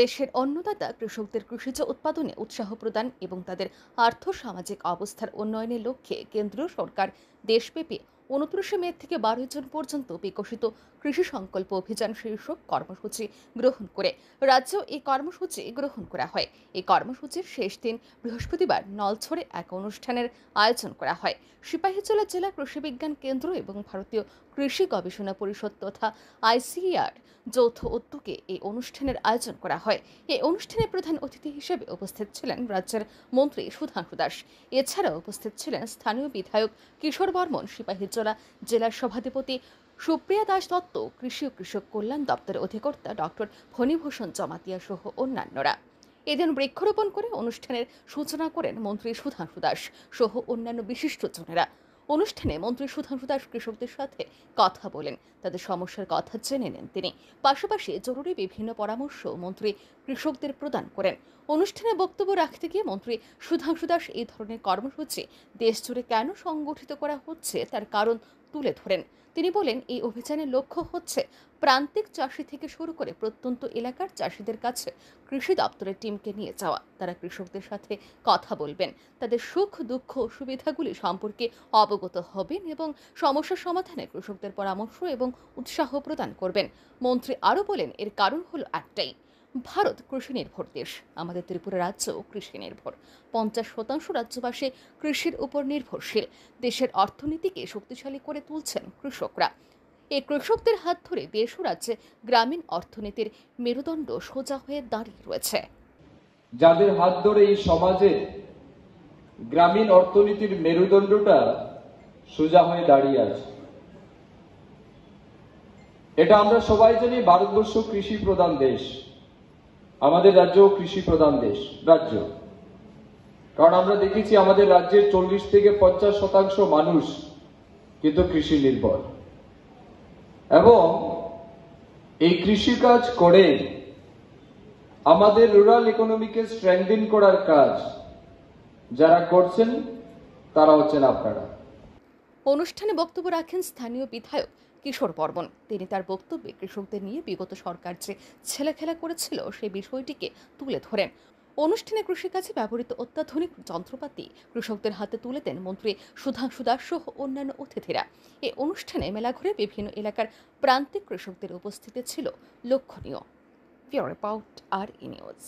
দেশের অন্নদাতা কৃষকদের কৃষিজ উৎপাদনে উৎসাহ প্রদান এবং তাদের আর্থ-সামাজিক অবস্থার উন্নয়নের লক্ষ্যে কেন্দ্রীয় সরকার দেশব্যাপী ২৯ মে থেকে ১২ জুন পর্যন্ত বিকশিত কৃষি সংকল্প অভিযান শীর্ষক কর্মসূচি গ্রহণ করে রাজ্যেও এই কর্মসূচি গ্রহণ করা হয়। এই কর্মসূচির শেষ দিন বৃহস্পতিবার নলছড়ে এক অনুষ্ঠানের আয়োজন করা হয়। সিপাহীজলা জেলা কৃষি বিজ্ঞান কেন্দ্র এবং ভারতীয় কৃষি গবেষণা পরিষদ তথা আইসিএআর যৌথ উদ্যোগে এই অনুষ্ঠানের আয়োজন করা হয়। এই অনুষ্ঠানে প্রধান অতিথি হিসেবে উপস্থিত ছিলেন রাজ্যের মন্ত্রী সুধাংশু দাস। এছাড়াও উপস্থিত ছিলেন স্থানীয় বিধায়ক কিশোর বর্মন, সিপাহীজলা জেলার সভাধিপতি সুপ্রিয়া দাস দত্ত, কৃষি ও কৃষক কল্যাণ দপ্তরের অধিকর্তা ডক্টর ফণীভূষণ জমাতিয়া সহ অন্যান্যরা। এদিন বৃক্ষরোপণ করে অনুষ্ঠানের সূচনা করেন মন্ত্রী সুধাংশু দাস সহ অন্যান্য বিশিষ্টজনেরা। অনুষ্ঠানে মন্ত্রী সুধাংশু দাস কৃষকদের সাথে কথা বলেন, তাদের সমস্যার কথা জেনে নেন তিনি। পাশাপাশি জরুরি বিভিন্ন পরামর্শ মন্ত্রী কৃষকদের প্রদান করেন। অনুষ্ঠানে বক্তব্য রাখতে গিয়ে মন্ত্রী সুধাংশু দাস এই ধরনের কর্মসূচি দেশজুড়ে কেন সংগঠিত করা হচ্ছে তার কারণ তুলে ধরেন। তিনি বলেন, এই অভিযানের লক্ষ্য হচ্ছে প্রান্তিক চাষি থেকে শুরু করে প্রত্যন্ত এলাকার চাষিদের কাছে কৃষি দপ্তরের টিমকে নিয়ে যাওয়া। তারা কৃষকদের সাথে কথা বলবেন, তাদের সুখ দুঃখ সুবিধাগুলি সম্পর্কে অবগত হবেন এবং সমস্যা সমাধানে কৃষকদের পরামর্শ এবং উৎসাহ প্রদান করবেন। মন্ত্রী আরও বলেন, এর কারণ হলো একটাই, ভারত কৃষি নির্ভর দেশ। আমাদের ত্রিপুরা রাজ্য কৃষি নির্ভর। ৫০% রাজ্যবাসী কৃষির উপর নির্ভরশীল। দেশের অর্থনীতিকে শক্তিশালী করে তুলছেন কৃষকরা। এই কৃষকদের হাত ধরে দেশ ও রাজ্যে গ্রামীণ অর্থনীতির মেরুদণ্ড সোজা হয়ে দাঁড়িয়ে রয়েছে। যাদের হাত ধরে এই সমাজে গ্রামীণ অর্থনীতির মেরুদণ্ডটা সোজা হয়ে দাঁড়িয়ে আছে। এটা আমরা সবাই জানি, ভারতবর্ষ কৃষি প্রধান দেশ। আমাদের রাজ্য কৃষি প্রধান রাজ্য। কারণ আমরা দেখেছি আমাদের রাজ্যের ৪০ থেকে ৫০% মানুষ কিন্তু কৃষি নির্ভর, এবং এই কৃষিকাজ করে আমাদের রুরাল ইকোনমিকে স্ট্রেংথেন করার কাজ যারা করছেন তারা হচ্ছেন আপনারা। অনুষ্ঠানে বক্তব্য রাখেন স্থানীয় বিধায়ক কিশোর বর্মন। তিনি তার বক্তব্যে কৃষকদের নিয়ে বিগত সরকার যে ছেলেখেলা করেছিল সেই বিষয়টিকে তুলে ধরেন। অনুষ্ঠানে কৃষিকাজে ব্যবহৃত অত্যাধুনিক যন্ত্রপাতি কৃষকদের হাতে তুলে দেন মন্ত্রী সুধাংশু দাস সহ অন্যান্য অতিথিরা। এই অনুষ্ঠানে মেলা ঘুরে বিভিন্ন এলাকার প্রান্তিক কৃষকদের উপস্থিতি ছিল লক্ষণীয়। রিপোর্ট আর ই নিউজ।